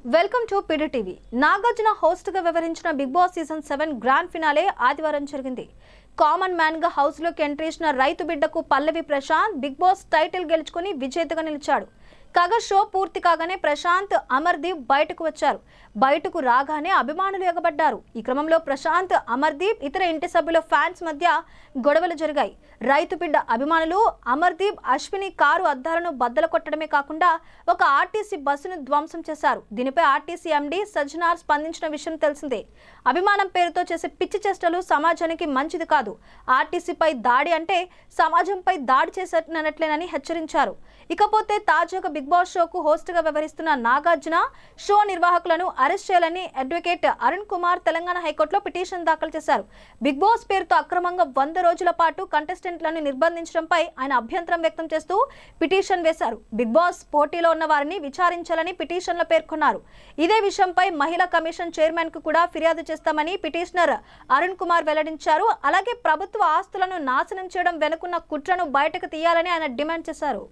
Welcome to PDTV. Nagarjuna host గా వ్యవహరించిన Bigg Boss season 7 grand finale ఆదివారం జరిగింది. కామన్ మ్యాన్ గా హౌస్ లోకి ఎంట్రీ ఇచ్చిన రైతు బిడ్డకు Pallavi Prashanth Bigg Boss title గెలుచుకుని విజేతగా నిలిచాడు. కాగా షో పూర్తి కాగానే ప్రశాంత్, అమర్దీప్ బయటకు వచ్చారు. బయటకు రాగానే అభిమానులు ఎగబడ్డారు. ఈ క్రమంలో ప్రశాంత్, అమర్దీప్, ఇతర ఇంటి సభ్యుల ఫ్యాన్స్ మధ్య గొడవలు జరిగాయి. రైతు బిడ్డ అభిమానులు అమర్దీప్, అశ్విని కారు అద్దాలను బద్దలు కొట్టడమే కాకుండా ఒక ఆర్టీసీ బస్సును ధ్వంసం చేశారు. దీనిపై ఆర్టీసీ ఎండీ సజ్జనార్ స్పందించిన విషయం తెలిసిందే. అభిమానం పేరుతో చేసే పిచ్చి చేష్టలు సమాజానికి మంచిది కాదు. ఆర్టీసీపై దాడి అంటే సమాజంపై దాడి చేసినట్లేనని హెచ్చరించారు. ఇకపోతే తాజాగా బిగ్ బాస్ షోకు హోస్ట్ గా వ్యవహరిస్తున్న నాగార్జున షో నిర్వాహకులను అరెస్ట్ చేయాలని అడ్వకేట్ అరుణ్ కుమార్ తెలంగాణ హైకోర్టులో పిటిషన్ దాఖలు చేశారు. బిగ్ బాస్ పేరుతో అక్రమంగా 100 రోజుల పాటు కంటెస్టెంట్లను నిర్బంధించడంపై ఆయన అభ్యంతరం వ్యక్తం చేస్తూ పిటిషన్ వేశారు. బిగ్ బాస్ పోటీలో ఉన్న వారిని విచారించాలని పిటిషన్లో పేర్కొన్నారు. ఇదే విషయంపై మహిళా కమిషన్ చైర్మన్ కు కూడా ఫిర్యాదు చేస్తామని పిటిషనర్ అరుణ్ కుమార్ వెల్లడించారు. అలాగే ప్రభుత్వ ఆస్తులను నాశనం చేయడం వెనుకున్న కుట్రను బయటకు తీయాలని ఆయన డిమాండ్ చేశారు.